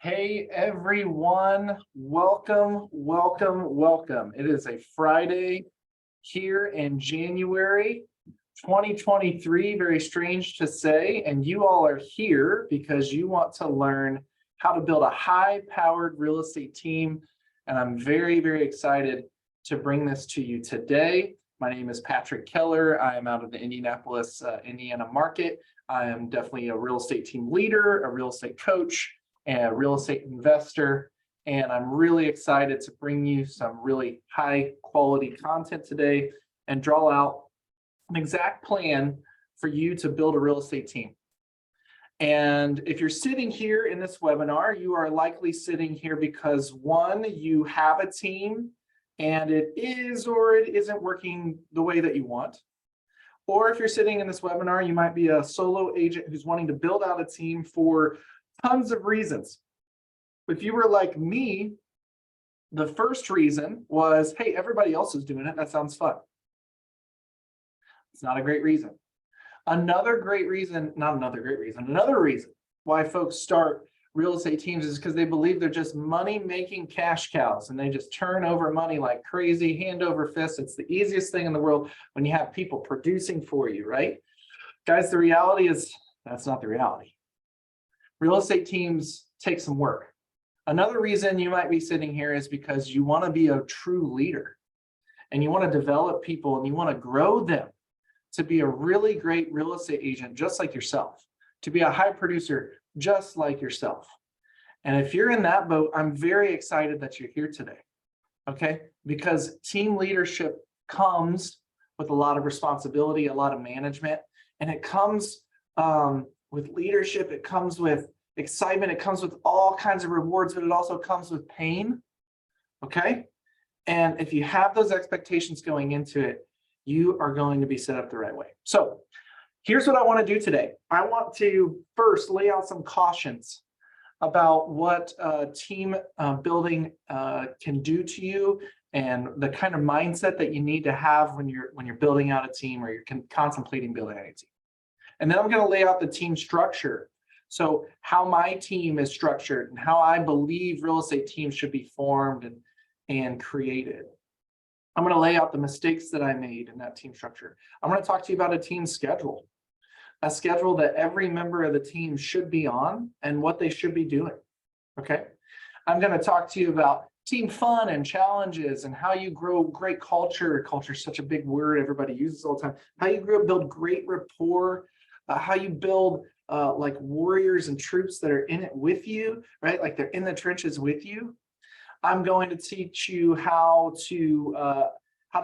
Hey everyone, welcome, welcome, welcome. It is a Friday here in January 2023, very strange to say, and you all are here because you want to learn how to build a high-powered real estate team, and I'm very, very excited to bring this to you today. My name is Patrick Keller. I am out of the Indianapolis, Indiana market. I am definitely a real estate team leader, a real estate coach, and a real estate investor. And I'm really excited to bring you some really high quality content today and draw out an exact plan for you to build a real estate team. And if you're sitting here in this webinar, you are likely sitting here because one, you have a team and it is or it isn't working the way that you want. Or if you're sitting in this webinar, you might be a solo agent who's wanting to build out a team for tons of reasons. If you were like me, the first reason was, hey, everybody else is doing it. That sounds fun. It's not a great reason. Another reason why folks start real estate teams is because they believe they're just money-making cash cows and they just turn over money like crazy, hand over fist. It's the easiest thing in the world when you have people producing for you, right? Guys, the reality is that's not the reality. Real estate teams take some work. Another reason you might be sitting here is because you want to be a true leader and you want to develop people and you want to grow them to be a really great real estate agent, just like yourself, to be a high producer, just like yourself. And if you're in that boat, I'm very excited that you're here today, okay? Because team leadership comes with a lot of responsibility, a lot of management, and it comes with leadership, it comes with excitement, it comes with all kinds of rewards, but it also comes with pain, okay? And if you have those expectations going into it, you are going to be set up the right way. So here's what I want to do today. I want to first lay out some cautions about what team building can do to you and the kind of mindset that you need to have when you're building out a team or you're contemplating building out a team. And then I'm going to lay out the team structure. So how my team is structured and how I believe real estate teams should be formed and created. I'm going to lay out the mistakes that I made in that team structure. I'm going to talk to you about a team schedule, a schedule that every member of the team should be on and what they should be doing, okay? I'm going to talk to you about team fun and challenges and how you grow great culture. Culture is such a big word everybody uses all the time. How you build great rapport, how you build like warriors and troops that are in it with you, right? Like they're in the trenches with you. I'm going to teach you how to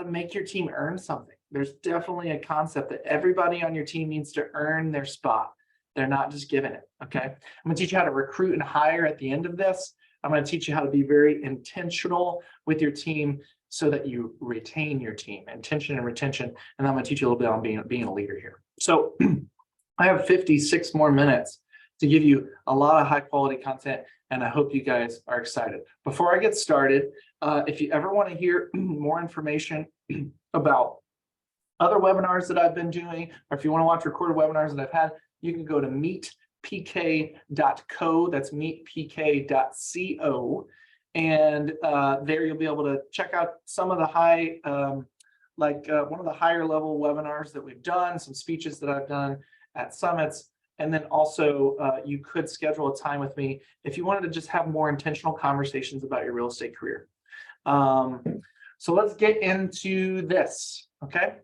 make your team earn something. There's definitely a concept that everybody on your team needs to earn their spot. They're not just given it, okay? I'm going to teach you how to recruit and hire at the end of this. I'm going to teach you how to be very intentional with your team so that you retain your team, intention and retention. And I'm going to teach you a little bit on being a leader here. So I have 56 more minutes to give you a lot of high quality content, and I hope you guys are excited. Before I get started, if you ever want to hear more information about other webinars that I've been doing, or if you want to watch recorded webinars that I've had, you can go to meetpk.co, that's meetpk.co, and there you'll be able to check out some of the one of the higher level webinars that we've done, some speeches that I've done at summits. And then also you could schedule a time with me if you wanted to just have more intentional conversations about your real estate career. So let's get into this, okay?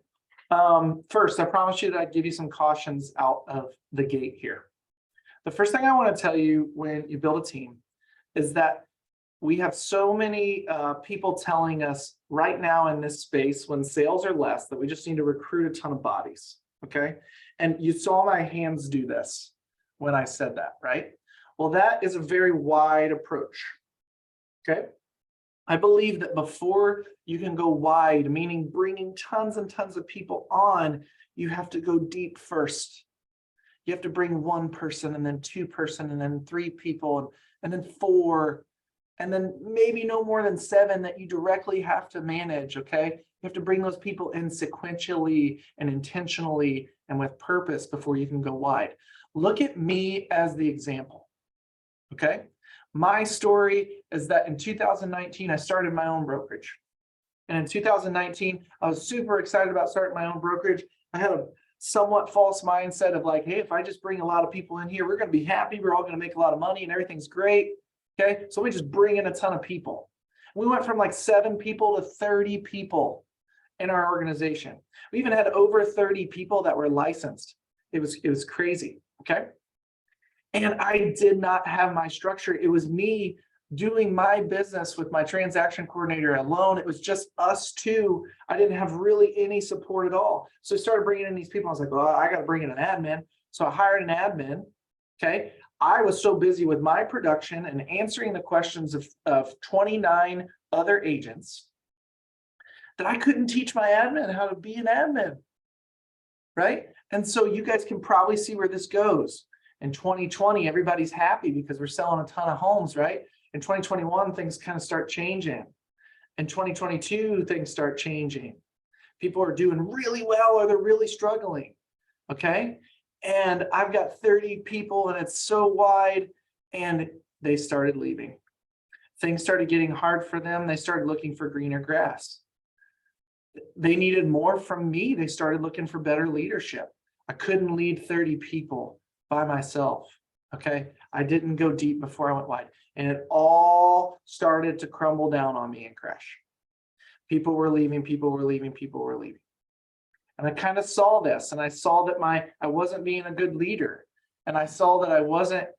First, I promised you that I'd give you some cautions out of the gate here. The first thing I want to tell you when you build a team is that we have so many people telling us right now in this space when sales are less that we just need to recruit a ton of bodies, okay? And you saw my hands do this when I said that, right? Well, that is a very wide approach, okay? I believe that before you can go wide, meaning bringing tons and tons of people on, you have to go deep first. You have to bring one person and then two person and then three people and then four, and then maybe no more than 7 that you directly have to manage, okay? You have to bring those people in sequentially and intentionally and with purpose before you can go wide. Look at me as the example, okay? My story is that in 2019, I started my own brokerage. And in 2019, I was super excited about starting my own brokerage. I had a somewhat false mindset of like, hey, if I just bring a lot of people in here, we're going to be happy. We're all going to make a lot of money and everything's great. Okay. So we just bring in a ton of people. We went from like 7 people to 30 people in our organization. We even had over 30 people that were licensed. It was crazy. Okay. And I did not have my structure. It was me doing my business with my transaction coordinator alone. It was just us two. I didn't have really any support at all. So I started bringing in these people. I was like, well, I got to bring in an admin. So I hired an admin. Okay. I was so busy with my production and answering the questions of 29 other agents that I couldn't teach my admin how to be an admin. Right. And so you guys can probably see where this goes. In 2020, everybody's happy because we're selling a ton of homes, right? In 2021, things kind of start changing. In 2022, things start changing. People are doing really well or they're really struggling, okay? And I've got 30 people and it's so wide, and they started leaving. Things started getting hard for them. They started looking for greener grass. They needed more from me. They started looking for better leadership. I couldn't lead 30 people by myself, okay? I didn't go deep before I went wide. And it all started to crumble down on me and crash. People were leaving, people were leaving, people were leaving. And I kind of saw this, and I saw that I wasn't being a good leader. And I saw that I wasn't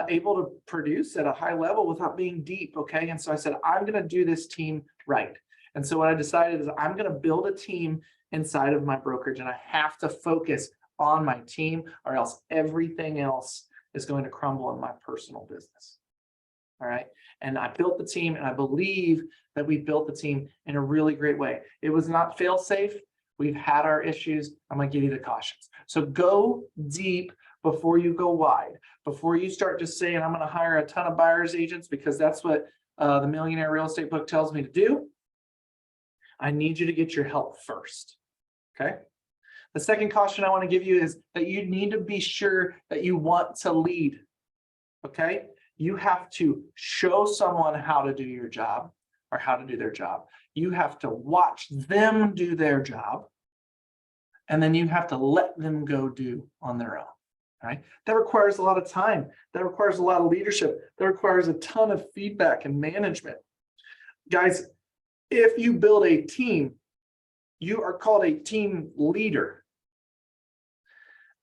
able to produce at a high level without being deep, okay? And so I said, I'm gonna do this team right. And so what I decided is I'm gonna build a team inside of my brokerage, and I have to focus on my team, or else everything else is going to crumble in my personal business. All right. And I built the team, and I believe that we built the team in a really great way. It was not fail safe. We've had our issues. I'm going to give you the cautions. So go deep before you go wide. Before you start just saying, I'm going to hire a ton of buyer's agents because that's what the Millionaire Real Estate book tells me to do. I need you to get your help first. Okay. The second caution I want to give you is that you need to be sure that you want to lead, okay? You have to show someone how to do your job or how to do their job. You have to watch them do their job, and then you have to let them go do on their own, right? That requires a lot of time. That requires a lot of leadership. That requires a ton of feedback and management. Guys, if you build a team, you are called a team leader.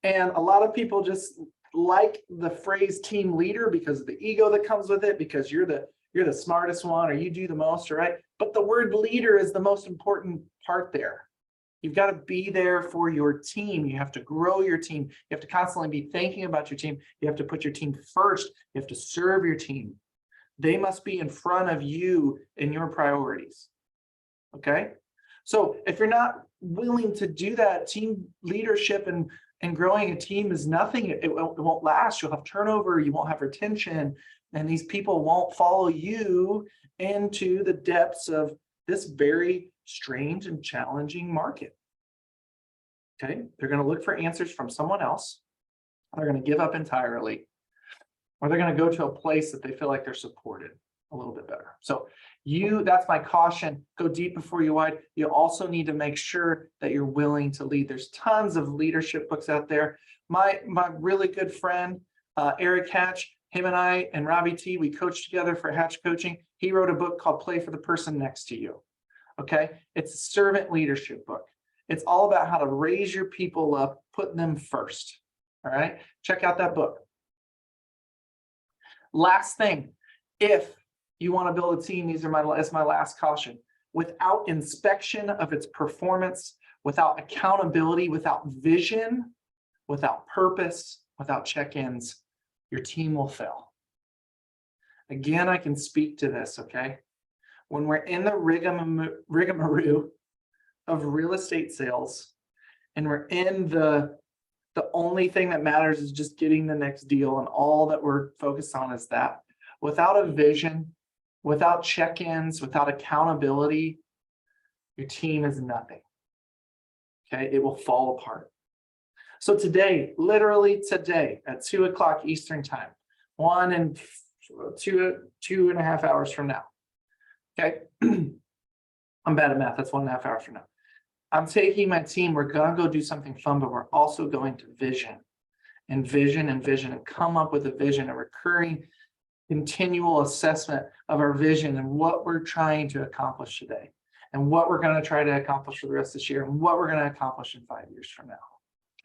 And a lot of people just like the phrase team leader because of the ego that comes with it, because you're the smartest one or you do the most, right? But the word leader is the most important part there. You've got to be there for your team. You have to grow your team. You have to constantly be thinking about your team. You have to put your team first. You have to serve your team. They must be in front of you in your priorities. Okay? So if you're not willing to do that, team leadership and growing a team is nothing. It won't last. You'll have turnover. You won't have retention. And these people won't follow you into the depths of this very strange and challenging market. Okay. They're going to look for answers from someone else. They're going to give up entirely, or they're going to go to a place that they feel like they're supported a little bit better. So that's my caution. Go deep before you wide. You also need to make sure that you're willing to lead. There's tons of leadership books out there. My really good friend, Eric Hatch, him and I and Robbie T, we coached together for Hatch Coaching. He wrote a book called Play for the Person Next to You. Okay. It's a servant leadership book. It's all about how to raise your people up, put them first. All right. Check out that book. Last thing, if you want to build a team, that's my last caution. Without inspection of its performance, without accountability, without vision, without purpose, without check-ins, your team will fail. Again, I can speak to this, okay? When we're in the rigmarole of real estate sales, and we're in the only thing that matters is just getting the next deal, and all that we're focused on is that. Without a vision, without check-ins, without accountability, your team is nothing. Okay, it will fall apart. So today, literally today at 2 o'clock Eastern time, 1 in two and a half hours from now. Okay. I'm bad at math. That's 1.5 hours from now. I'm taking my team. We're going to go do something fun, but we're also going to vision and come up with a vision, a recurring continual assessment of our vision and what we're trying to accomplish today and what we're going to try to accomplish for the rest of this year and what we're going to accomplish in 5 years from now.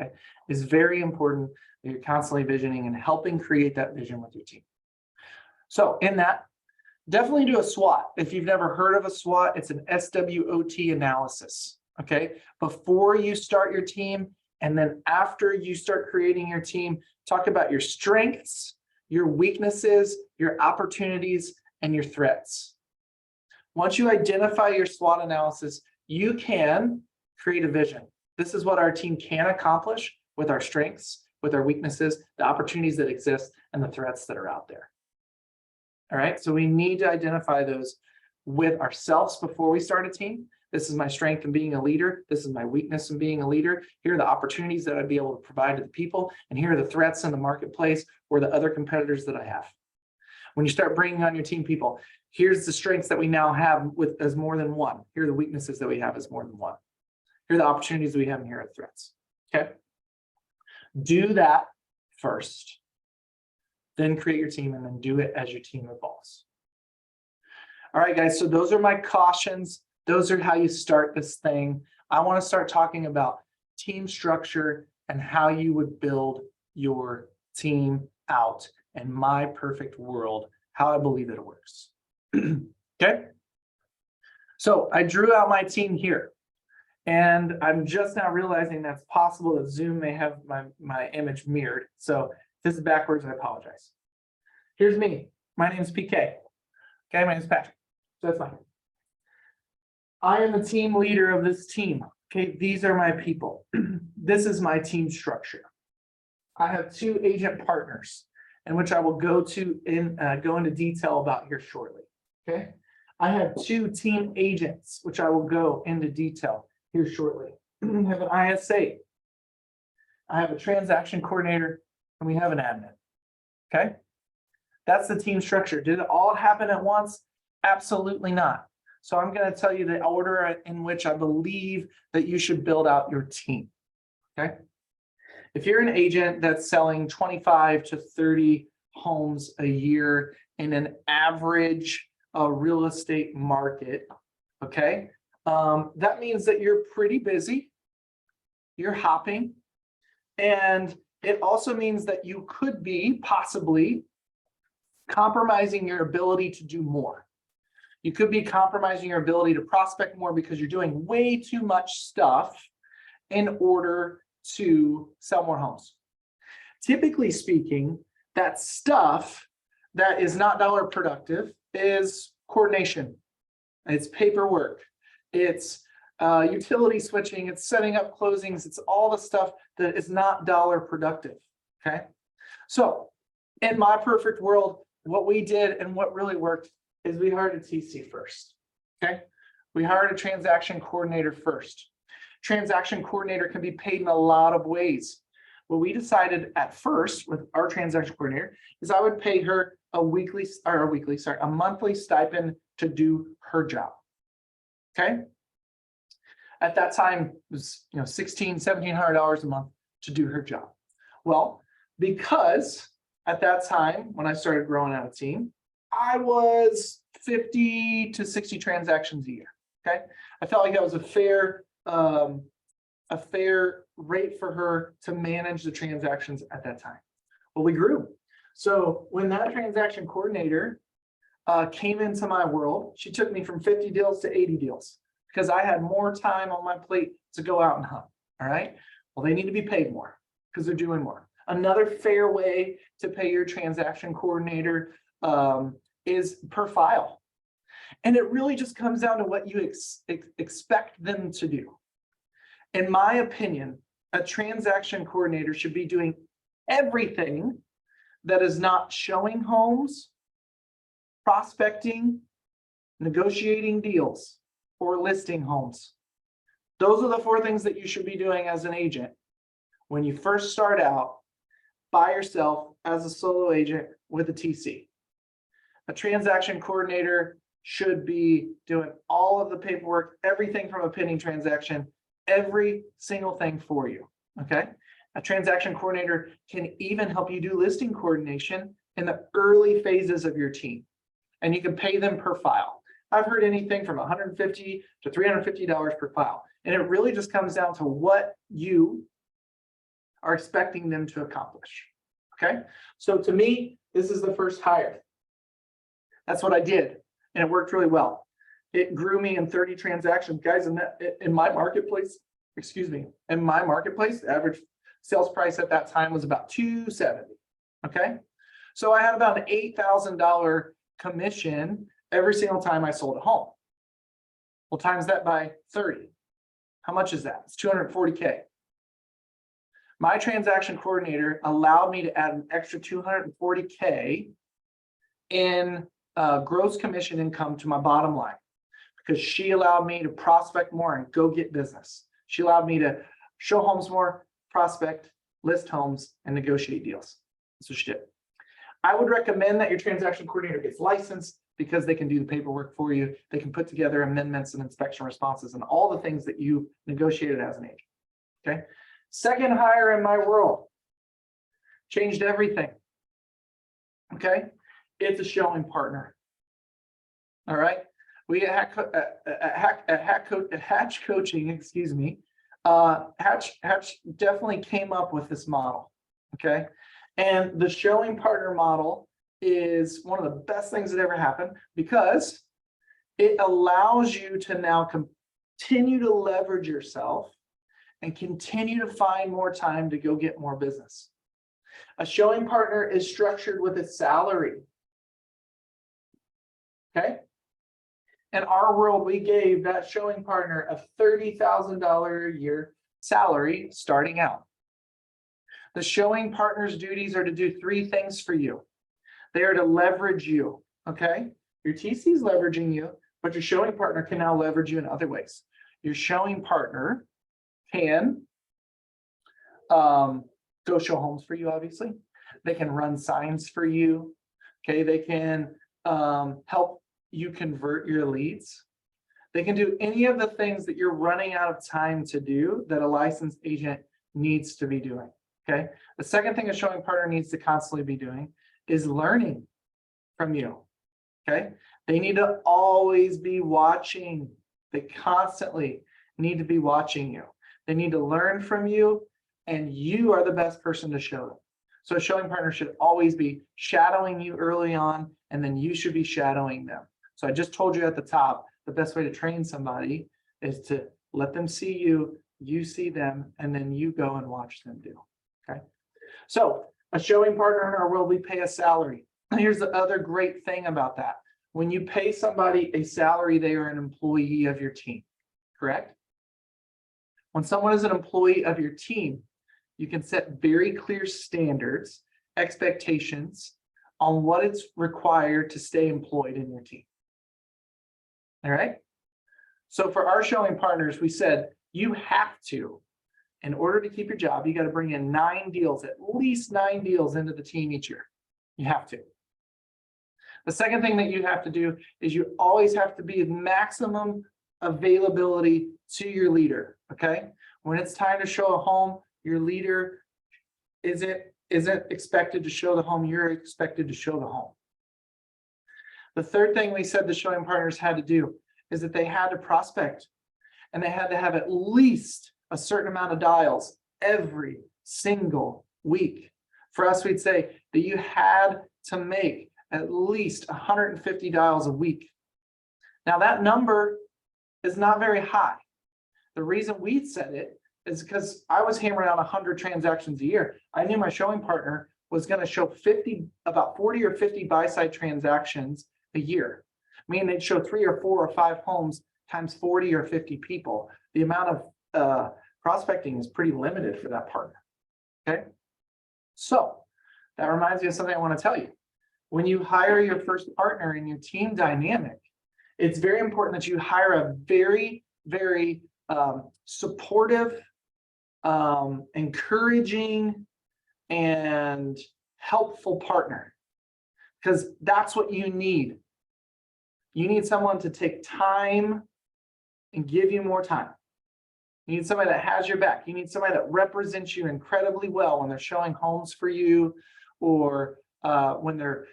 Okay. It's very important that you're constantly visioning and helping create that vision with your team. So in that, definitely do a SWOT. If you've never heard of a SWOT, it's an SWOT analysis. Okay. Before you start your team, and then after you start creating your team, talk about your strengths, your weaknesses, your opportunities, and your threats. Once you identify your SWOT analysis, you can create a vision. This is what our team can accomplish with our strengths, with our weaknesses, the opportunities that exist, and the threats that are out there. All right, so we need to identify those with ourselves before we start a team. This is my strength in being a leader. This is my weakness in being a leader. Here are the opportunities that I'd be able to provide to the people. And here are the threats in the marketplace or the other competitors that I have. When you start bringing on your team people, here's the strengths that we now have with as more than one. Here are the weaknesses that we have as more than one. Here are the opportunities that we have, and here are the threats. Okay. Do that first. Then create your team and then do it as your team evolves. All right, guys. So those are my cautions. Those are how you start this thing. I want to start talking about team structure and how you would build your team out in my perfect world, how I believe that it works. Okay. So I drew out my team here. And I'm just now realizing that's possible that Zoom may have my image mirrored. So if this is backwards, I apologize. Here's me. My name is PK. Okay, my name is Patrick. So that's fine. I am the team leader of this team. Okay, these are my people. This is my team structure. I have 2 agent partners, in which I will go into detail about here shortly. Okay, I have 2 team agents, which I will go into detail here shortly. I have an ISA. I have a transaction coordinator, and we have an admin. Okay, that's the team structure. Did it all happen at once? Absolutely not. So I'm going to tell you the order in which I believe that you should build out your team. Okay. If you're an agent that's selling 25 to 30 homes a year in an average real estate market, okay, that means that you're pretty busy, you're hopping, and it also means that you could be possibly compromising your ability to do more. You could be compromising your ability to prospect more because you're doing way too much stuff in order to sell more homes. Typically speaking, that stuff that is not dollar productive is coordination. It's paperwork. It's utility switching. It's setting up closings. It's all the stuff that is not dollar productive. Okay. So in my perfect world, what we did and what really worked is we hired a TC first. Okay. We hired a transaction coordinator first. Transaction coordinator can be paid in a lot of ways. What we decided at first with our transaction coordinator is I would pay her a monthly stipend to do her job. Okay. At that time, it was $1,600, $1,700 a month to do her job. Well, because at that time, when I started growing out a team, I was 50 to 60 transactions a year. Okay. I felt like that was a fair rate for her to manage the transactions at that time. Well, we grew. So when that transaction coordinator came into my world, she took me from 50 deals to 80 deals because I had more time on my plate to go out and hunt. All right. Well, they need to be paid more because they're doing more. Another fair way to pay your transaction coordinator is per file. And it really just comes down to what you expect them to do. In my opinion, a transaction coordinator should be doing everything that is not showing homes, prospecting, negotiating deals, or listing homes. Those are the 4 things that you should be doing as an agent when you first start out by yourself as a solo agent with a TC. A transaction coordinator should be doing all of the paperwork, everything from a pending transaction, every single thing for you, okay? A transaction coordinator can even help you do listing coordination in the early phases of your team, and you can pay them per file. I've heard anything from $150 to $350 per file, and it really just comes down to what you are expecting them to accomplish, okay? So to me, this is the first hire. That's what I did, and it worked really well. It grew me in 30 transactions, guys. In my marketplace, in my marketplace, the average sales price at that time was about $270. Okay, so I had about an $8,000 commission every single time I sold a home. Well, times that by 30. How much is that? It's $240K. My transaction coordinator allowed me to add an extra $240K in gross commission income to my bottom line, because she allowed me to prospect more and go get business. She allowed me to show homes more, prospect, list homes, and negotiate deals. That's what she did. I would recommend that your transaction coordinator gets licensed, because they can do the paperwork for you. They can put together amendments and inspection responses and all the things that you negotiated as an agent. Okay. Second hire in my world changed everything. Okay. It's a showing partner. All right. We at Hatch Coaching, excuse me, Hatch definitely came up with this model. Okay. And the showing partner model is one of the best things that ever happened, because it allows you to now continue to leverage yourself and continue to find more time to go get more business. A showing partner is structured with a salary. Okay. In our world, we gave that showing partner a $30,000 a year salary starting out. The showing partner's duties are to do three things for you. They are to leverage you, okay? Your TC is leveraging you, but your showing partner can now leverage you in other ways. Your showing partner can go show homes for you, obviously. They can run signs for you, okay? They can help you convert your leads. They can do any of the things that you're running out of time to do that a licensed agent needs to be doing, okay? The second thing a showing partner needs to constantly be doing is learning from you, okay? They need to always be watching. They constantly need to be watching you. They need to learn from you, and you are the best person to show them. So a showing partner should always be shadowing you early on, and then you should be shadowing them. So I just told you at the top, the best way to train somebody is to let them see you, you see them, and then you go and watch them do, okay? So a showing partner in our world, we pay a salary. Here's the other great thing about that. When you pay somebody a salary, they are an employee of your team, correct? When someone is an employee of your team, you can set very clear standards, expectations on what it's required to stay employed in your team. All right. So for our showing partners, we said you have to, in order to keep your job, you got to bring in 9 deals, at least 9 deals into the team each year. You have to. The second thing that you have to do is you always have to be at maximum availability to your leader. Okay. When it's time to show a home, your leader isn't expected to show the home. You're expected to show the home. The third thing we said the showing partners had to do is that they had to prospect, and they had to have at least a certain amount of dials every single week. For us, we'd say that you had to make at least 150 dials a week. Now that number is not very high. The reason we said it is because I was hammering out 100 transactions a year. I knew my showing partner was going to show about 40 or 50 buy-side transactions a year. Meaning they'd show 3 or 4 or 5 homes times 40 or 50 people. The amount of prospecting is pretty limited for that partner. Okay. So that reminds me of something I want to tell you. When you hire your first partner in your team dynamic, it's very important that you hire a very, very supportive, encouraging, and helpful partner. because that's what you need. You need someone to take time and give you more time. You need somebody that has your back. You need somebody that represents you incredibly well when they're showing homes for you, or when they're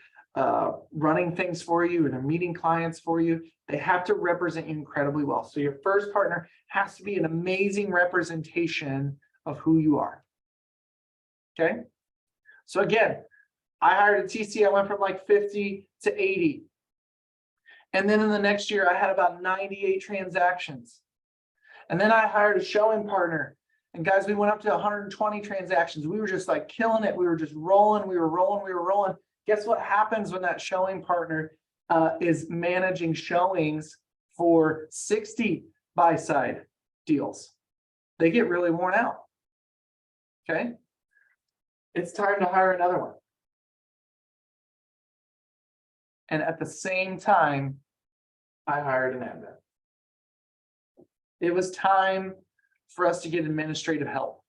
running things for you and they're meeting clients for you. They have to represent you incredibly well. So your first partner has to be an amazing representation of who you are. Okay. So again, I hired a TC. I went from like 50 to 80. And then in the next year, I had about 98 transactions. And then I hired a showing partner. And guys, we went up to 120 transactions. We were just like killing it. We were just rolling. We were rolling. Guess what happens when that showing partner is managing showings for 60 buy-side deals? They get really worn out. Okay. It's time to hire another one. And at the same time, I hired an admin. It was time for us to get administrative help.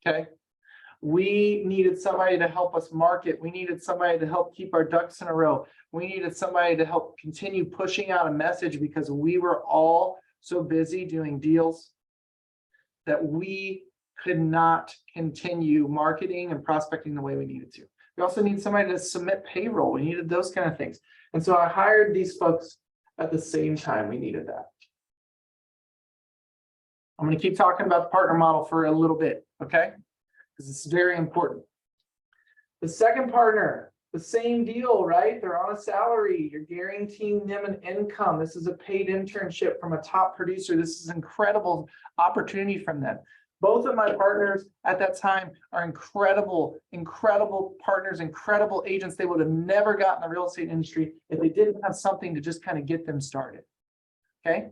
Okay. We needed somebody to help us market. We needed somebody to help keep our ducks in a row. We needed somebody to help continue pushing out a message, because we were all so busy doing deals that we could not continue marketing and prospecting the way we needed to. We also need somebody to submit payroll. We needed those kind of things. And so I hired these folks at the same time we needed that. I'm going to keep talking about the partner model for a little bit, okay? Because it's very important. The second partner, the same deal, right? They're on a salary. You're guaranteeing them an income. This is a paid internship from a top producer. This is an incredible opportunity from them. Both of my partners at that time are incredible partners, incredible agents. They would have never gotten the real estate industry if they didn't have something to just kind of get them started. Okay.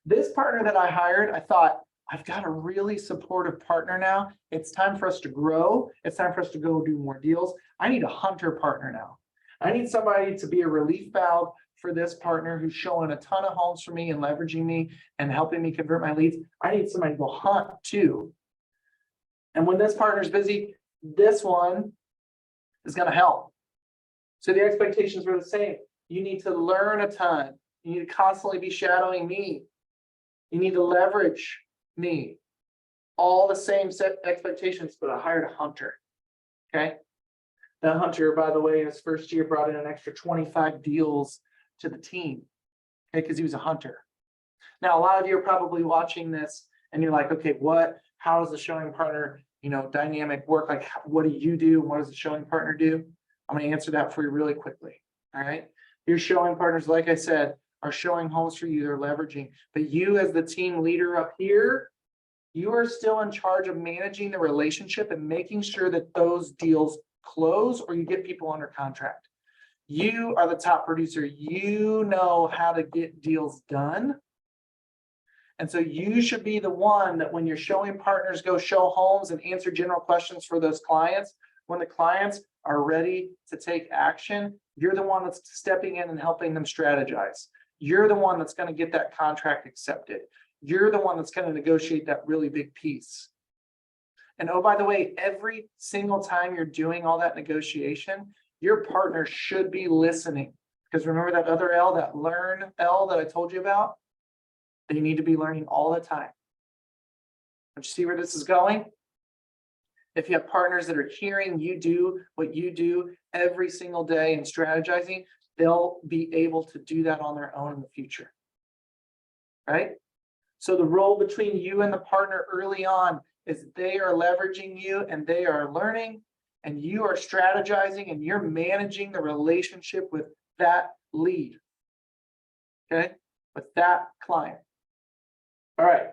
This partner that I hired, I thought, I've got a really supportive partner now. It's time for us to grow. It's time for us to go do more deals. I need a hunter partner now. I need somebody to be a relief valve for this partner who's showing a ton of homes for me and leveraging me and helping me convert my leads. I need somebody to go hunt too. And when this partner's busy, this one is going to help. So the expectations were the same. You need to learn a ton. You need to constantly be shadowing me. You need to leverage me. All the same set expectations, but I hired a hunter. Okay. That hunter, by the way, in his first year brought in an extra 25 deals to the team. Okay, because he was a hunter. Now, a lot of you are probably watching this and you're like, okay, how does the showing partner, dynamic work? Like, what do you do? What does the showing partner do? I'm going to answer that for you really quickly. All right. Your showing partners, like I said, are showing homes for you. They're leveraging, but you as the team leader up here, you are still in charge of managing the relationship and making sure that those deals close or you get people under contract. You are the top producer. You know how to get deals done. And so you should be the one that when your showing partners go show homes and answer general questions for those clients, when the clients are ready to take action, you're the one that's stepping in and helping them strategize. You're the one that's going to get that contract accepted. You're the one that's going to negotiate that really big piece. And oh, by the way, every single time you're doing all that negotiation, your partner should be listening. Because remember that other L, that learn L that I told you about? They need to be learning all the time. Don't you see where this is going? If you have partners that are hearing you do what you do every single day and strategizing, they'll be able to do that on their own in the future. Right? So the role between you and the partner early on is they are leveraging you and they are learning, and you are strategizing and you're managing the relationship with that lead. Okay? With that client. All right.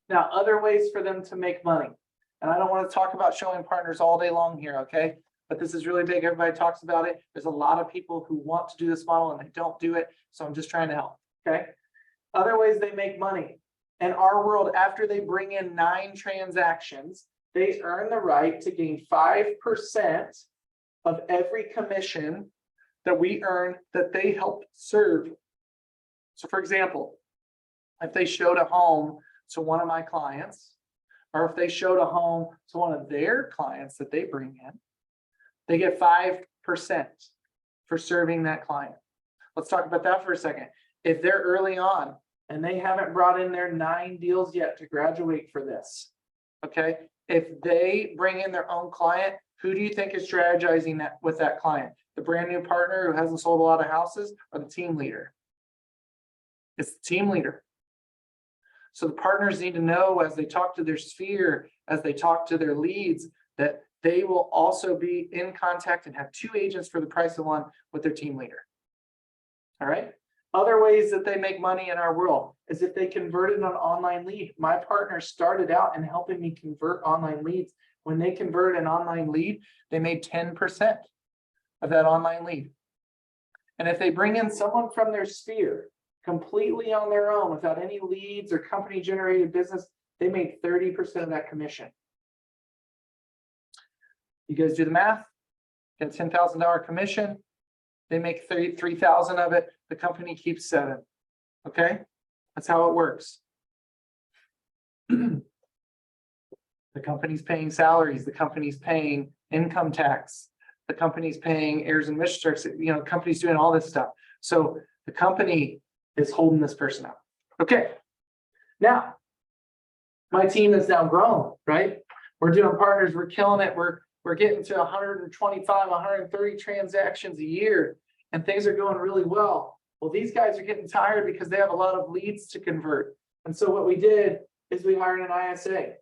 Now, other ways for them to make money. And I don't want to talk about showing partners all day long here, okay? But this is really big. Everybody talks about it. There's a lot of people who want to do this model and they don't do it. So I'm just trying to help, okay? Other ways they make money. In our world, after they bring in 9 transactions, they earn the right to gain 5% of every commission that we earn that they help serve. So for example, if they showed a home to one of my clients, or if they showed a home to one of their clients that they bring in, they get 5% for serving that client. Let's talk about that for a second. If they're early on and they haven't brought in their 9 deals yet to graduate for this, okay? If they bring in their own client, who do you think is strategizing that with that client? The brand new partner who hasn't sold a lot of houses, or the team leader? It's the team leader. So the partners need to know, as they talk to their sphere, as they talk to their leads, that they will also be in contact and have 2 agents for the price of 1 with their team leader. All right. Other ways that they make money in our world is if they converted an online lead. My partner started out in helping me convert online leads. When they converted an online lead, they made 10% of that online lead. And if they bring in someone from their sphere completely on their own without any leads or company generated business, they made 30% of that commission. You guys do the math, get a $10,000 commission. They make 33,000 of it. The company keeps 7. Okay, that's how it works. The company's paying salaries. The company's paying income tax. The company's paying heirs and missions. You know, the company's doing all this stuff. So the company is holding this person up. Okay. Now, my team is now grown, right? We're doing partners. We're killing it. We're getting to 125, 130 transactions a year, and things are going really well. Well, these guys are getting tired because they have a lot of leads to convert. And so what we did is we hired an ISA,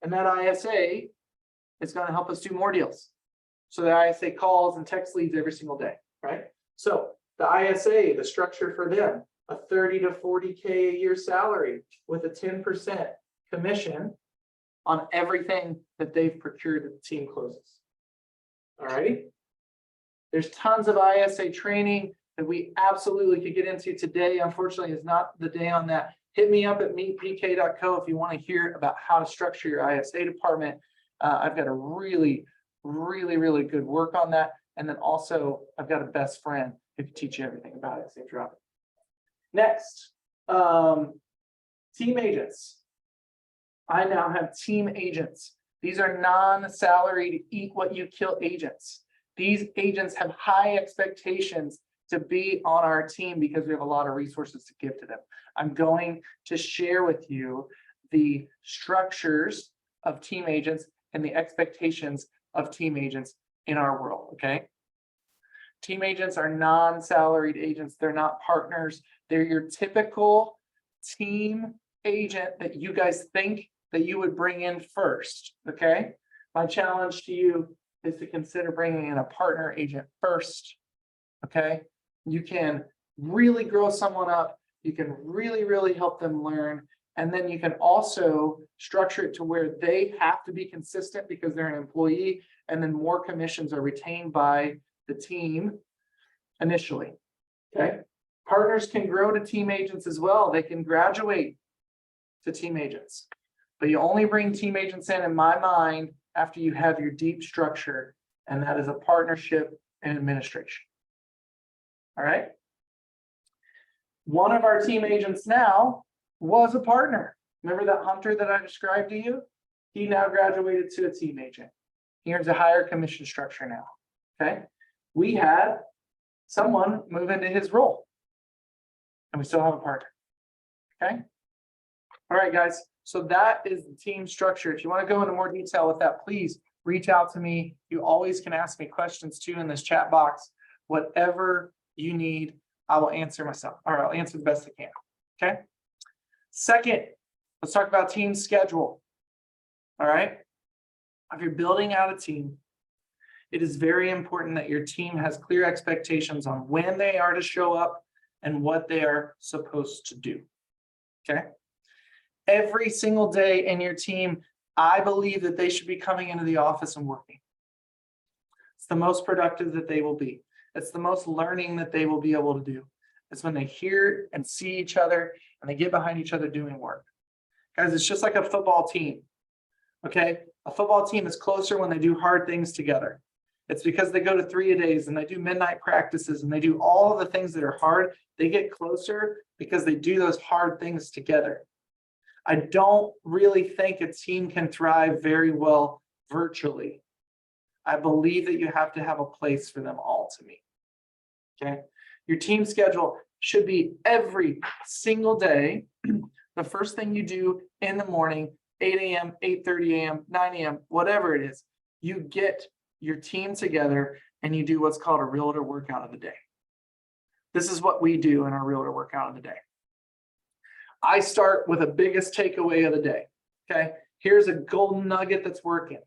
and that ISA is going to help us do more deals. So the ISA calls and text leads every single day, right? So the ISA, the structure for them, a 30 to 40K a year salary with a 10% commission on everything that they've procured that the team closes. All righty. There's tons of ISA training that we absolutely could get into today. Unfortunately, is not the day on that. Hit me up at meetpk.co if you want to hear about how to structure your ISA department. I've got a really good work on that. And then also I've got a best friend who can teach you everything about it. Same drop it. Next, team agents. I now have team agents. These are non-salaried, eat what you kill agents. These agents have high expectations to be on our team because we have a lot of resources to give to them. I'm going to share with you the structures of team agents and the expectations of team agents in our world, okay? Team agents are non-salaried agents. They're not partners. They're your typical team agent that you guys think that you would bring in first, okay? My challenge to you is to consider bringing in a partner agent first, okay? You can really grow someone up. You can really help them learn. And then you can also structure it to where they have to be consistent because they're an employee, and then more commissions are retained by the team initially, okay? Partners can grow to team agents as well. They can graduate to team agents, but you only bring team agents in my mind, after you have your deep structure, and that is a partnership and administration. All right. One of our team agents now was a partner. Remember that hunter that I described to you? He now graduated to a team agent. He earns a higher commission structure now. Okay. We had someone move into his role, and we still have a partner. Okay. All right, guys. So that is the team structure. If you want to go into more detail with that, please reach out to me. You always can ask me questions too in this chat box. Whatever you need, I will answer myself, or I'll answer the best I can. Okay. Second, let's talk about team schedule. All right. If you're building out a team, it is very important that your team has clear expectations on when they are to show up and what they are supposed to do. Okay. Every single day in your team, I believe that they should be coming into the office and working. It's the most productive that they will be. It's the most learning that they will be able to do. It's when they hear and see each other and they get behind each other doing work. Guys, it's just like a football team. Okay. A football team is closer when they do hard things together. It's because they go to 3-a-days and they do midnight practices and they do all of the things that are hard. They get closer because they do those hard things together. I don't really think a team can thrive very well virtually. I believe that you have to have a place for them all to meet. Okay. Your team schedule should be every single day. The first thing you do in the morning, 8 a.m., 8:30 a.m., 9 a.m., whatever it is, you get your team together and you do what's called a realtor workout of the day. This is what we do in our realtor workout of the day. I start with a biggest takeaway of the day. Okay. Here's a golden nugget that's working.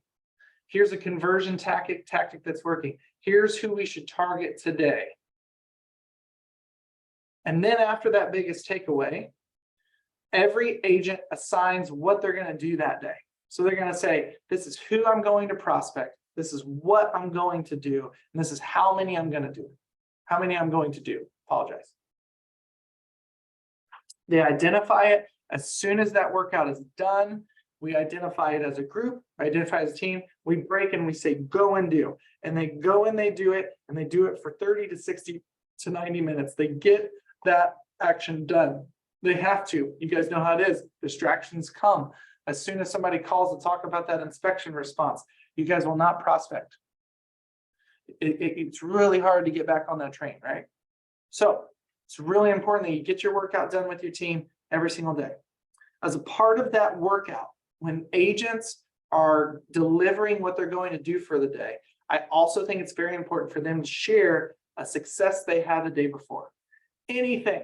Here's a conversion tactic that's working. Here's who we should target today. And then after that biggest takeaway, every agent assigns what they're going to do that day. So they're going to say, this is who I'm going to prospect. This is what I'm going to do. And this is how many I'm going to do. How many I'm going to do. Apologize. They identify it. As soon as that workout is done, we identify it as a group, identify as a team. We break and we say, go and do. And they go and they do it. And they do it for 30 to 60 to 90 minutes. They get that action done. They have to. You guys know how it is. Distractions come. As soon as somebody calls to talk about that inspection response, you guys will not prospect. It's really hard to get back on that train, right? So it's really important that you get your workout done with your team every single day. As a part of that workout, when agents are delivering what they're going to do for the day, I also think it's very important for them to share a success they had the day before. Anything,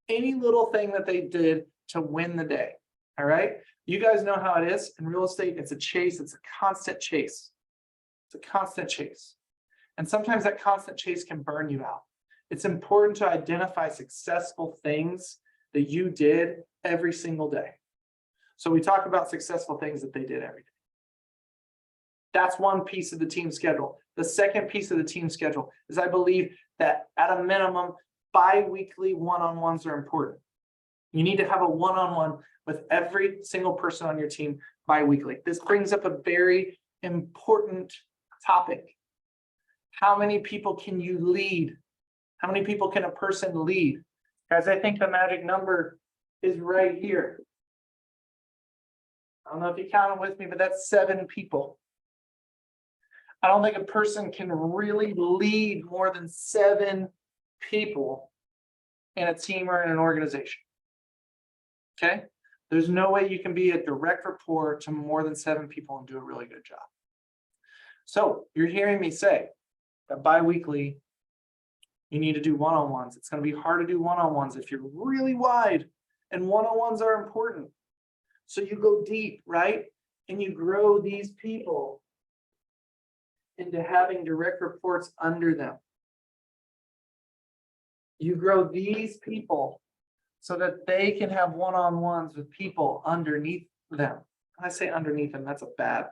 any little thing that they did to win the day. All right. You guys know how it is in real estate. It's a chase. It's a constant chase. It's a constant chase. And sometimes that constant chase can burn you out. It's important to identify successful things that you did every single day. So we talk about successful things that they did every day. That's one piece of the team schedule. The second piece of the team schedule is I believe that at a minimum, bi-weekly one-on-ones are important. You need to have a one-on-one with every single person on your team bi-weekly. This brings up a very important topic. How many people can you lead? How many people can a person lead? Guys, I think the magic number is right here. I don't know if you count it with me, but that's 7 people. I don't think a person can really lead more than 7 people in a team or in an organization. Okay? There's no way you can be a direct report to more than 7 people and do a really good job. So you're hearing me say that bi-weekly, you need to do one-on-ones. It's going to be hard to do one-on-ones if you're really wide, and one-on-ones are important. So you go deep, right? And you grow these people into having direct reports under them. You grow these people so that they can have one-on-ones with people underneath them. When I say underneath them, that's a bad.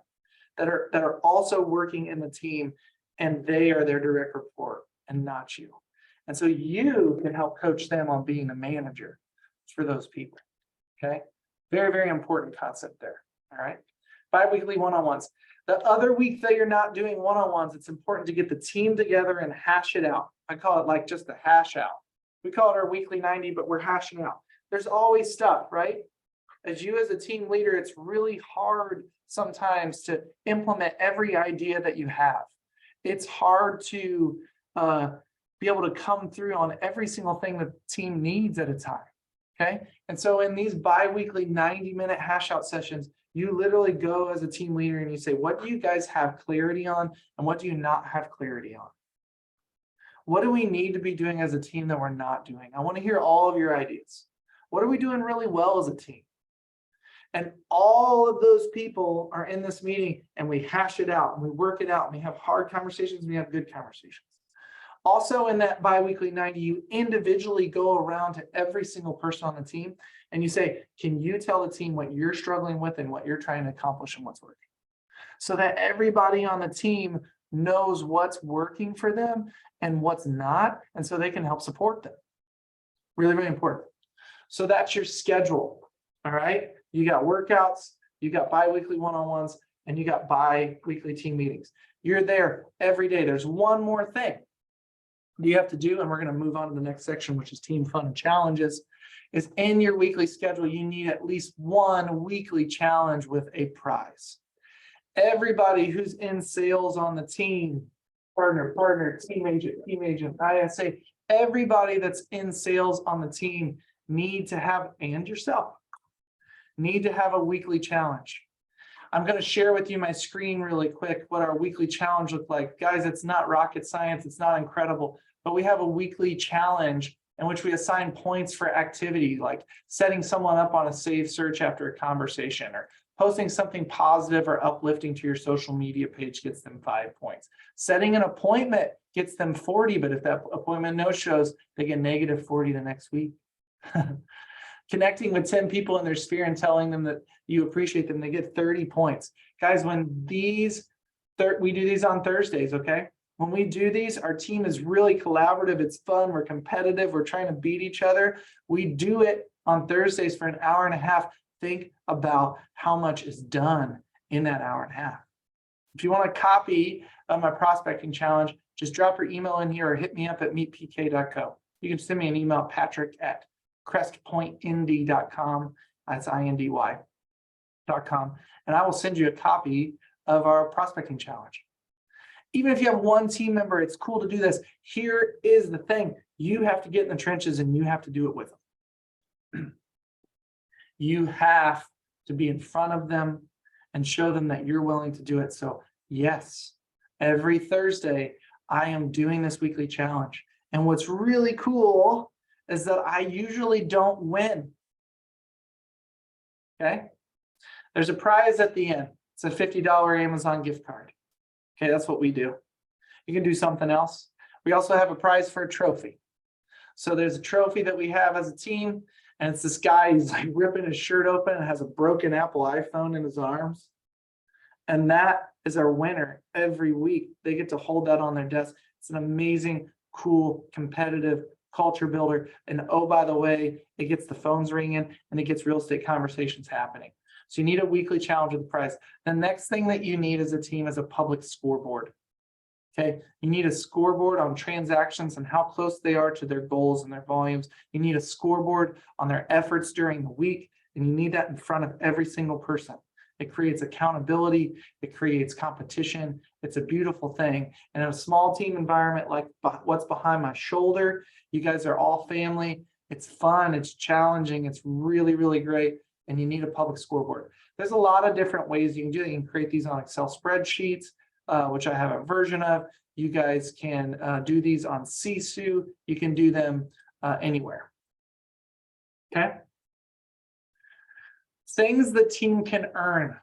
That are also working in the team, and they are their direct report and not you. And so you can help coach them on being a manager for those people. Okay. Very, very important concept there. All right. Bi-weekly one-on-ones. The other week that you're not doing one-on-ones, it's important to get the team together and hash it out. I call it like just a hash out. We call it our weekly 90, but we're hashing out. There's always stuff, right? As you as a team leader, it's really hard sometimes to implement every idea that you have. It's hard to be able to come through on every single thing the team needs at a time. Okay. And so in these bi-weekly 90-minute hash out sessions, you literally go as a team leader and you say, what do you guys have clarity on and what do you not have clarity on? What do we need to be doing as a team that we're not doing? I want to hear all of your ideas. What are we doing really well as a team? And all of those people are in this meeting and we hash it out and we work it out and we have hard conversations and we have good conversations. Also in that bi-weekly 90, you individually go around to every single person on the team and you say, can you tell the team what you're struggling with and what you're trying to accomplish and what's working? So that everybody on the team knows what's working for them and what's not, and so they can help support them. Really, really important. So that's your schedule, all right? You got workouts, you got bi-weekly one-on-ones, and you got bi-weekly team meetings. You're there every day. There's one more thing you have to do, and we're going to move on to the next section, which is team fun and challenges, is in your weekly schedule, you need at least one weekly challenge with a prize. Everybody who's in sales on the team, partner, team agent, ISA, everybody that's in sales on the team need to have, and yourself, need to have a weekly challenge. I'm going to share with you my screen really quick, what our weekly challenge looks like. Guys, it's not rocket science, it's not incredible, but we have a weekly challenge in which we assign points for activity, like setting someone up on a saved search after a conversation, or posting something positive or uplifting to your social media page gets them 5 points. Setting an appointment gets them 40, but if that appointment no shows, they get -40 the next week. Connecting with 10 people in their sphere and telling them that you appreciate them, they get 30 points. Guys, when we do these on Thursdays, okay? When we do these, our team is really collaborative. It's fun. We're competitive. We're trying to beat each other. We do it on Thursdays for an hour and a half. Think about how much is done in that hour and a half. If you want a copy of my prospecting challenge, just drop your email in here or hit me up at meetpk.co. You can send me an email, patrick@crestpointindy.com. That's INDY.com. And I will send you a copy of our prospecting challenge. Even if you have one team member, it's cool to do this. Here is the thing. You have to get in the trenches and you have to do it with them. You have to be in front of them and show them that you're willing to do it. So yes, every Thursday, I am doing this weekly challenge. And what's really cool is that I usually don't win. Okay? There's a prize at the end. It's a $50 Amazon gift card. Okay, that's what we do. You can do something else. We also have a prize for a trophy. So there's a trophy that we have as a team, and it's this guy, he's like ripping his shirt open and has a broken Apple iPhone in his arms. And that is our winner every week. They get to hold that on their desk. It's an amazing, cool, competitive culture builder. And oh, by the way, it gets the phones ringing and it gets real estate conversations happening. So you need a weekly challenge with the prize. The next thing that you need as a team is a public scoreboard. Okay, you need a scoreboard on transactions and how close they are to their goals and their volumes. You need a scoreboard on their efforts during the week, and you need that in front of every single person. It creates accountability, it creates competition. It's a beautiful thing. And in a small team environment like what's behind my shoulder, you guys are all family. It's fun, it's challenging, it's really, really great. And you need a public scoreboard. There's a lot of different ways you can do it. You can create these on Excel spreadsheets, which I have a version of. You guys can do these on Sisu. You can do them anywhere. Okay. Things the team can earn.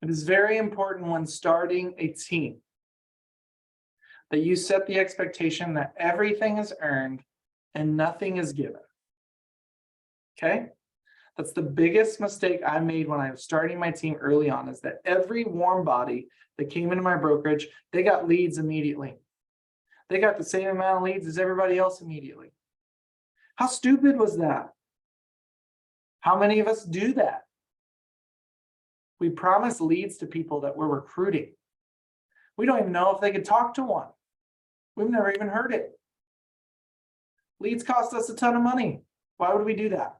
It is very important when starting a team that you set the expectation that everything is earned and nothing is given. Okay. That's the biggest mistake I made when I was starting my team early on, is that every warm body that came into my brokerage, they got leads immediately. They got the same amount of leads as everybody else immediately. How stupid was that? How many of us do that? We promise leads to people that we're recruiting. We don't even know if they could talk to one. We've never even heard it. Leads cost us a ton of money. Why would we do that?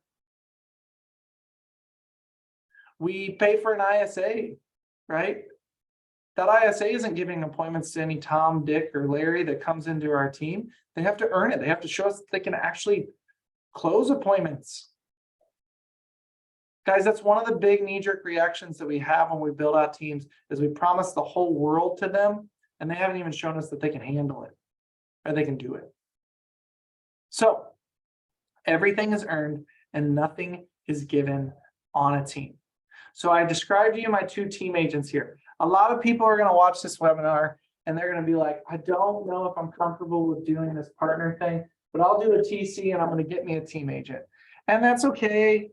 We pay for an ISA, right? That ISA isn't giving appointments to any Tom, Dick, or Larry that comes into our team. They have to earn it. They have to show us that they can actually close appointments. Guys, that's one of the big knee-jerk reactions that we have when we build out teams, is we promise the whole world to them, and they haven't even shown us that they can handle it or they can do it. So everything is earned and nothing is given on a team. So I described to you my two team agents here. A lot of people are going to watch this webinar and they're going to be like, I don't know if I'm comfortable with doing this partner thing, but I'll do a TC and I'm going to get me a team agent. And that's okay.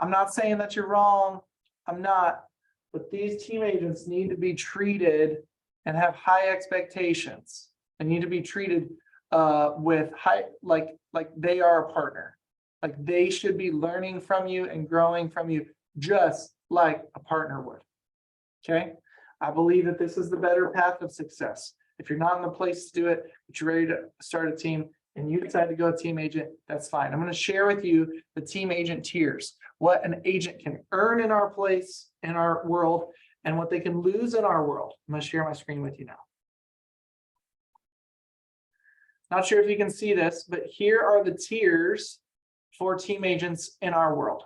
I'm not saying that you're wrong. I'm not. But these team agents need to be treated and have high expectations. They need to be treated with high, like they are a partner. Like they should be learning from you and growing from you, just like a partner would. Okay. I believe that this is the better path of success. If you're not in the place to do it, but you're ready to start a team and you decide to go a team agent, that's fine. I'm going to share with you the team agent tiers, what an agent can earn in our place, in our world, and what they can lose in our world. I'm going to share my screen with you now. Not sure if you can see this, but here are the tiers for team agents in our world.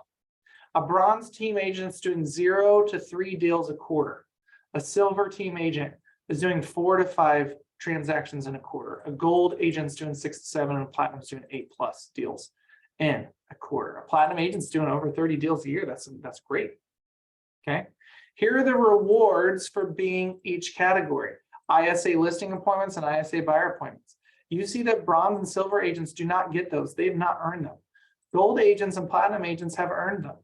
A bronze team agent is doing 0 to 3 deals a quarter. A silver team agent is doing 4 to 5 transactions in a quarter. A gold agent is doing 6 to 7, and a platinum is doing 8+ deals in a quarter. A platinum agent's doing over 30 deals a year. That's great. Okay. Here are the rewards for being each category: ISA listing appointments and ISA buyer appointments. You see that bronze and silver agents do not get those. They've not earned them. Gold agents and platinum agents have earned them.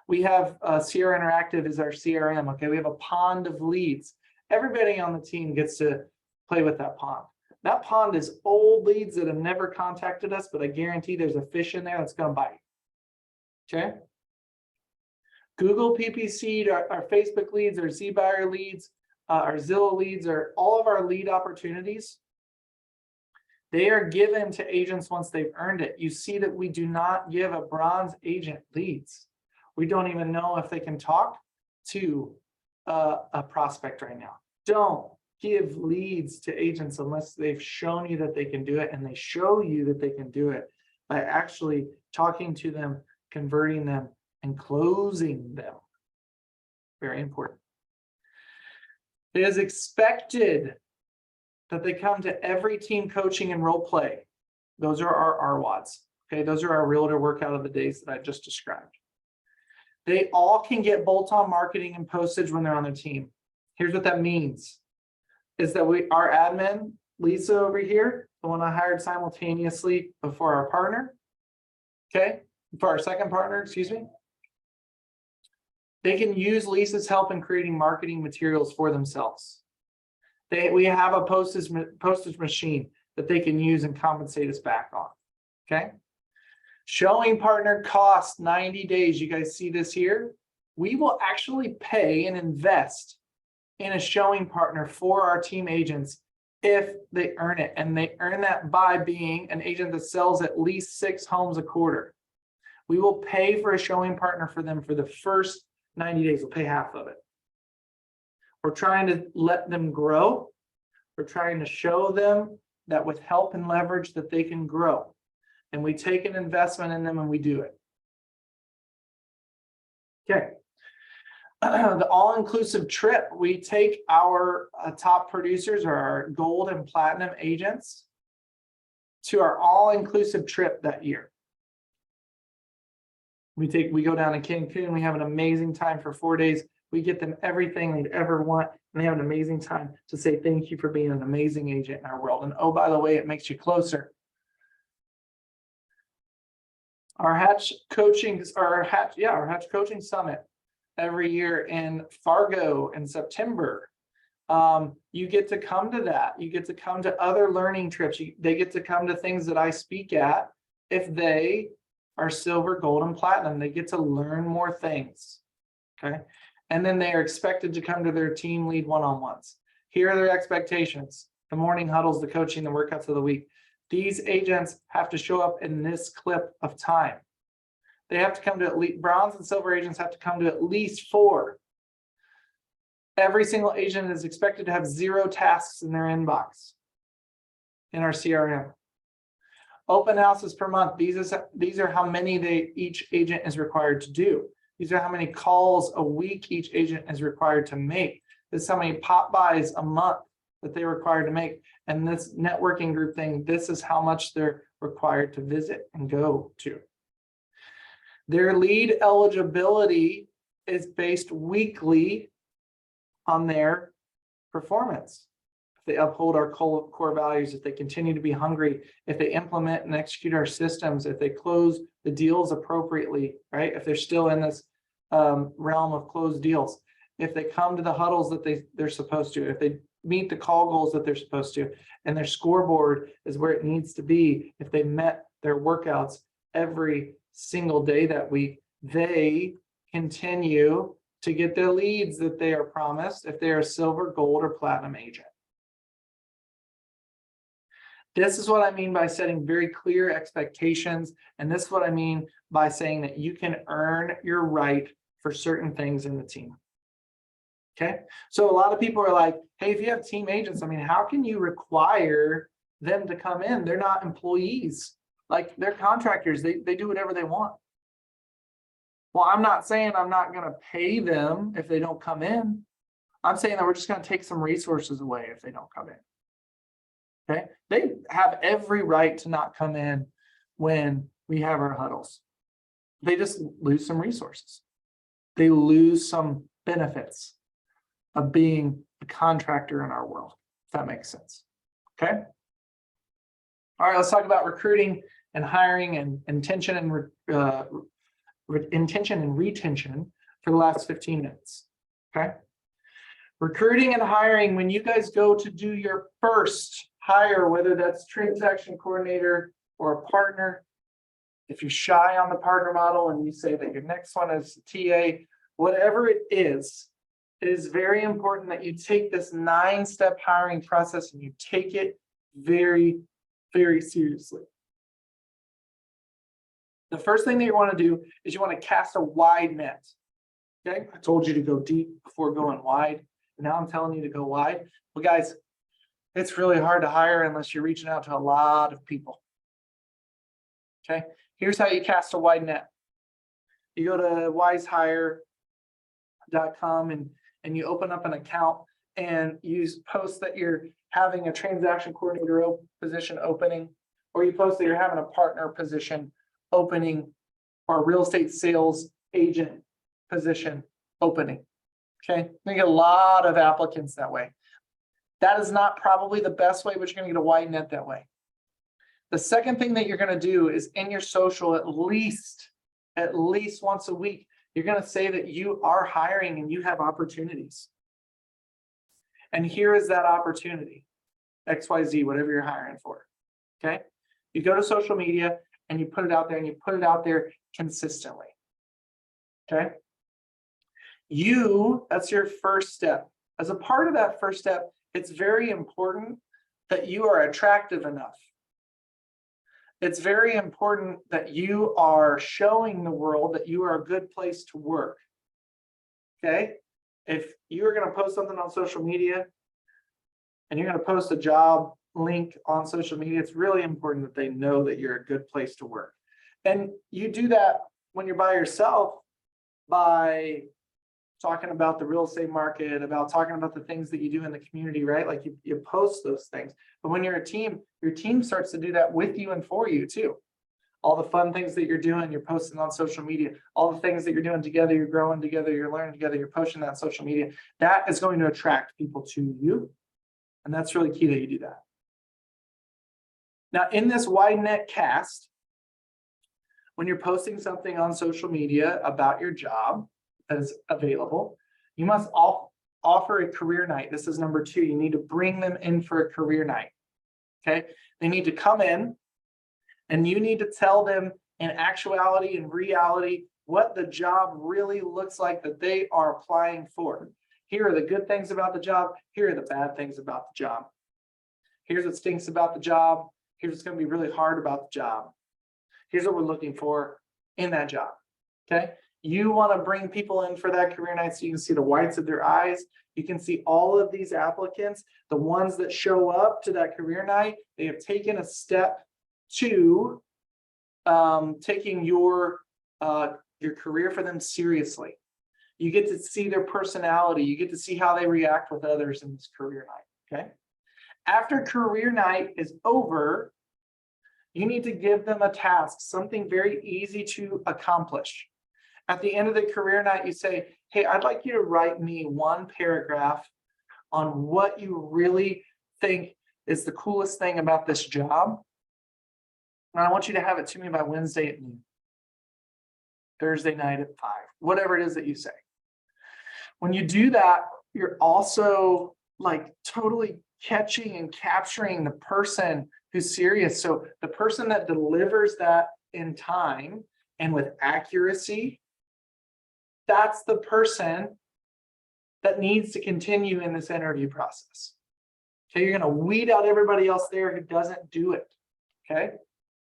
We have Sierra Interactive is our CRM. Okay, we have a pond of leads. Everybody on the team gets to play with that pond. That pond is old leads that have never contacted us, but I guarantee there's a fish in there that's going to bite. Okay. Google PPC, our Facebook leads, our ZBuyer leads, our Zillow leads, are all of our lead opportunities. They are given to agents once they've earned it. You see that we do not give a bronze agent leads. We don't even know if they can talk to a prospect right now. Don't give leads to agents unless they've shown you that they can do it, and they show you that they can do it by actually talking to them, converting them, and closing them. Very important. It is expected that they come to every team coaching and role play. Those are our RWADs. Okay, those are our realtor workout of the days that I just described. They all can get bolt-on marketing and postage when they're on their team. Here's what that means: is that our admin, Lisa over here, the one I hired simultaneously before our partner, okay, for our second partner, excuse me, they can use Lisa's help in creating marketing materials for themselves. We have a postage machine that they can use and compensate us back on. Okay. Showing partner costs 90 days. You guys see this here? We will actually pay and invest in a showing partner for our team agents if they earn it. And they earn that by being an agent that sells at least 6 homes a quarter. We will pay for a showing partner for them for the first 90 days. We'll pay half of it. We're trying to let them grow. We're trying to show them that with help and leverage that they can grow. And we take an investment in them and we do it. Okay. The all-inclusive trip, we take our top producers or our gold and platinum agents to our all-inclusive trip that year. We go down to Cancun. We have an amazing time for 4 days. We get them everything they'd ever want, and they have an amazing time to say thank you for being an amazing agent in our world. And oh, by the way, it makes you closer. Our Hatch Coaching Summit every year in Fargo in September. You get to come to that. You get to come to other learning trips. They get to come to things that I speak at. If they are silver, gold, and platinum, they get to learn more things. Okay. And then they are expected to come to their team lead one-on-ones. Here are their expectations: the morning huddles, the coaching, the workouts of the week. These agents have to show up in this clip of time. They have to come to at least, bronze and silver agents have to come to at least 4. Every single agent is expected to have 0 tasks in their inbox in our CRM. Open houses per month. These are how many each agent is required to do. These are how many calls a week each agent is required to make. This is how many pop buys a month that they're required to make. And this networking group thing, this is how much they're required to visit and go to. Their lead eligibility is based weekly on their performance. If they uphold our core values, if they continue to be hungry, if they implement and execute our systems, if they close the deals appropriately, right? If they're still in this realm of closed deals, if they come to the huddles that they're supposed to, if they meet the call goals that they're supposed to, and their scoreboard is where it needs to be, if they met their workouts every single day that week, they continue to get the leads that they are promised if they are a silver, gold, or platinum agent. This is what I mean by setting very clear expectations. And this is what I mean by saying that you can earn your right for certain things in the team. Okay. So a lot of people are like, hey, if you have team agents, I mean, how can you require them to come in? They're not employees. Like, they're contractors. They do whatever they want. Well, I'm not saying I'm not going to pay them if they don't come in. I'm saying that we're just going to take some resources away if they don't come in. Okay. They have every right to not come in when we have our huddles. They just lose some resources. They lose some benefits of being a contractor in our world, if that makes sense. Okay. All right, let's talk about recruiting and hiring and intention and retention for the last 15 minutes. Okay. Recruiting and hiring, when you guys go to do your first hire, whether that's transaction coordinator or a partner, if you're shy on the partner model and you say that your next one is TA, whatever it is very important that you take this 9-step hiring process and you take it very, very seriously. The first thing that you want to do is you want to cast a wide net. Okay, I told you to go deep before going wide. Now I'm telling you to go wide. Well, guys, it's really hard to hire unless you're reaching out to a lot of people. Okay, here's how you cast a wide net. You go to wisehire.com and you open up an account and you post that you're having a transaction coordinator position opening, or you post that you're having a partner position opening, or a real estate sales agent position opening. Okay, you get a lot of applicants that way. That is not probably the best way, but you're going to get a wide net that way. The second thing that you're going to do is in your social, at least once a week, you're going to say that you are hiring and you have opportunities. And here is that opportunity, XYZ, whatever you're hiring for. Okay. You go to social media and you put it out there, and you put it out there consistently. Okay. That's your first step. As a part of that first step, it's very important that you are attractive enough. It's very important that you are showing the world that you are a good place to work. Okay. If you're going to post something on social media and you're going to post a job link on social media, it's really important that they know that you're a good place to work. And you do that when you're by yourself by talking about the real estate market, about talking about the things that you do in the community, right? Like you post those things. But when you're a team, your team starts to do that with you and for you too. All the fun things that you're doing, you're posting on social media. All the things that you're doing together, you're growing together, you're learning together, you're posting that on social media. That is going to attract people to you. And that's really key that you do that. Now, in this wide net cast, when you're posting something on social media about your job that is available, you must offer a career night. This is number 2. You need to bring them in for a career night. Okay. They need to come in and you need to tell them in actuality and reality what the job really looks like that they are applying for. Here are the good things about the job. Here are the bad things about the job. Here's what stinks about the job. Here's what's going to be really hard about the job. Here's what we're looking for in that job. Okay. You want to bring people in for that career night so you can see the whites of their eyes. You can see all of these applicants, the ones that show up to that career night, they have taken a step to taking your career for them seriously. You get to see their personality. You get to see how they react with others in this career night. Okay. After career night is over, you need to give them a task, something very easy to accomplish. At the end of the career night, you say, hey, I'd like you to write me one paragraph on what you really think is the coolest thing about this job. And I want you to have it to me by Wednesday at noon, Thursday night at 5, whatever it is that you say. When you do that, you're also like totally catching and capturing the person who's serious. So the person that delivers that in time and with accuracy, that's the person that needs to continue in this interview process. Okay, you're going to weed out everybody else there who doesn't do it. Okay,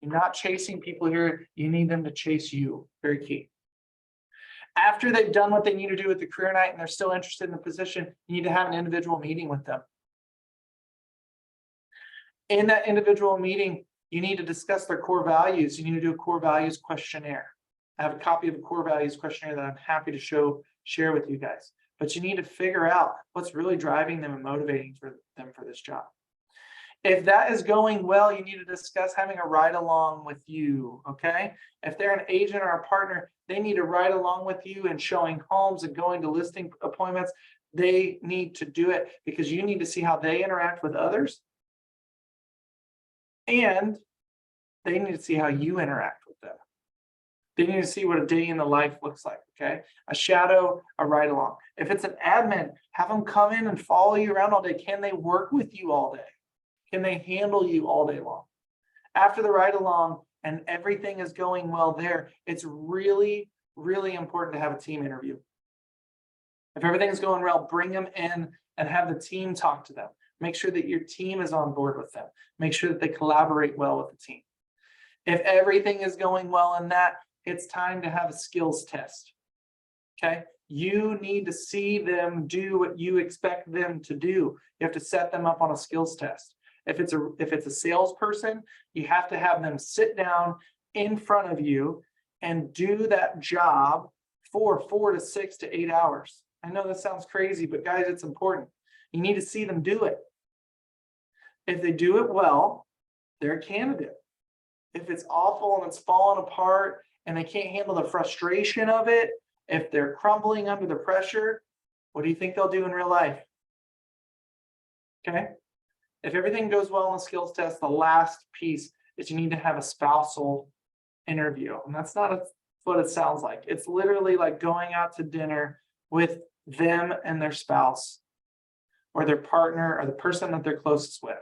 you're not chasing people here. You need them to chase you. Very key. After they've done what they need to do with the career night and they're still interested in the position, you need to have an individual meeting with them. In that individual meeting, you need to discuss their core values. You need to do a core values questionnaire. I have a copy of a core values questionnaire that I'm happy to share with you guys. But you need to figure out what's really driving them and motivating them for this job. If that is going well, you need to discuss having a ride along with you, okay? If they're an agent or a partner, they need to ride along with you and showing homes and going to listing appointments. They need to do it because you need to see how they interact with others. And they need to see how you interact with them. They need to see what a day in the life looks like, okay? A shadow, a ride along. If it's an admin, have them come in and follow you around all day. Can they work with you all day? Can they handle you all day long? After the ride along and everything is going well there, it's really, really important to have a team interview. If everything's going well, bring them in and have the team talk to them. Make sure that your team is on board with them. Make sure that they collaborate well with the team. If everything is going well in that, it's time to have a skills test. Okay? You need to see them do what you expect them to do. You have to set them up on a skills test. If it's a salesperson, you have to have them sit down in front of you and do that job for 4 to 6 to 8 hours. I know that sounds crazy, but guys, it's important. You need to see them do it. If they do it well, they're a candidate. If it's awful and it's falling apart and they can't handle the frustration of it, if they're crumbling under the pressure, what do you think they'll do in real life? Okay. If everything goes well in the skills test, the last piece is you need to have a spousal interview. And that's not what it sounds like. It's literally like going out to dinner with them and their spouse or their partner or the person that they're closest with.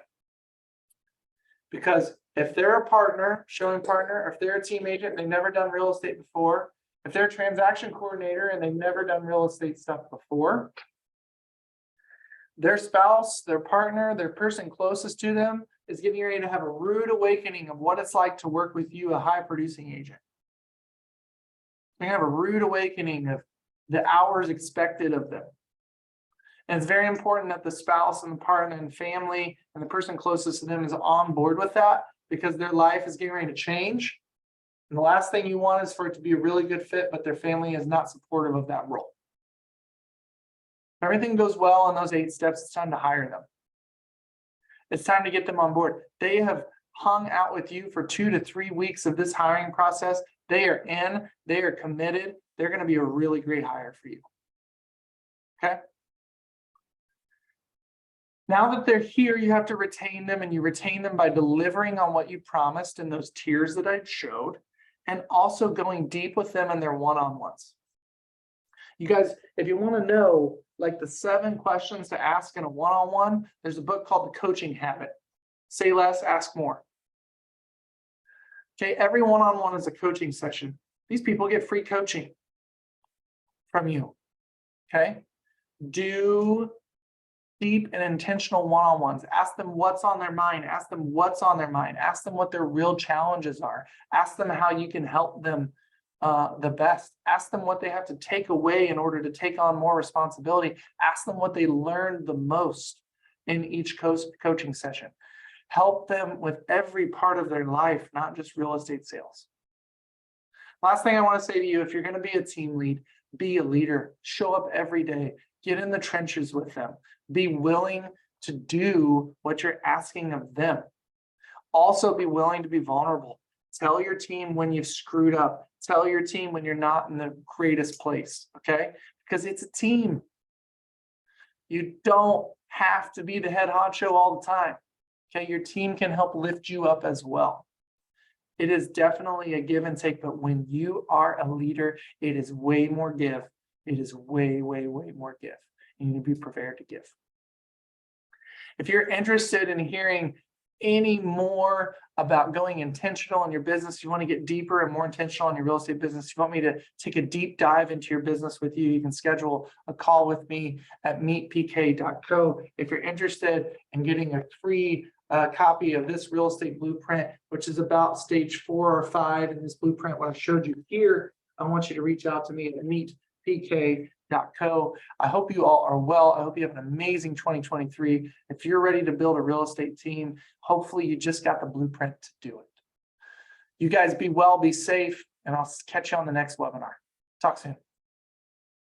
Because if they're a partner, showing partner, or if they're a team agent and they've never done real estate before, if they're a transaction coordinator and they've never done real estate stuff before, their spouse, their partner, their person closest to them is getting ready to have a rude awakening of what it's like to work with you, a high producing agent. They have a rude awakening of the hours expected of them. And it's very important that the spouse and the partner and family and the person closest to them is on board with that because their life is getting ready to change. And the last thing you want is for it to be a really good fit, but their family is not supportive of that role. If everything goes well in those 8 steps, it's time to hire them. It's time to get them on board. They have hung out with you for 2 to 3 weeks of this hiring process. They are in, they are committed. They're going to be a really great hire for you. Okay. Now that they're here, you have to retain them, and you retain them by delivering on what you promised in those tiers that I showed, and also going deep with them in their one-on-ones. You guys, if you want to know like the 7 questions to ask in a one-on-one, there's a book called The Coaching Habit. Say less, ask more. Okay, every one-on-one is a coaching session. These people get free coaching from you. Okay, do deep and intentional one-on-ones. Ask them what's on their mind. Ask them what's on their mind. Ask them what their real challenges are. Ask them how you can help them the best. Ask them what they have to take away in order to take on more responsibility. Ask them what they learned the most in each coaching session. Help them with every part of their life, not just real estate sales. Last thing I want to say to you, if you're going to be a team lead, be a leader. Show up every day. Get in the trenches with them. Be willing to do what you're asking of them. Also be willing to be vulnerable. Tell your team when you've screwed up. Tell your team when you're not in the greatest place, okay? Because it's a team. You don't have to be the head honcho all the time, okay? Your team can help lift you up as well. It is definitely a give and take, but when you are a leader, it is way more give. It is way, way, way more give. You need to be prepared to give. If you're interested in hearing any more about going intentional in your business, you want to get deeper and more intentional in your real estate business, you want me to take a deep dive into your business with you, you can schedule a call with me at meetpk.co. If you're interested in getting a free copy of this real estate blueprint, which is about stage 4 or 5 in this blueprint, what I showed you here, I want you to reach out to me at meetpk.co. I hope you all are well. I hope you have an amazing 2023. If you're ready to build a real estate team, hopefully you just got the blueprint to do it. You guys be well, be safe, and I'll catch you on the next webinar. Talk soon.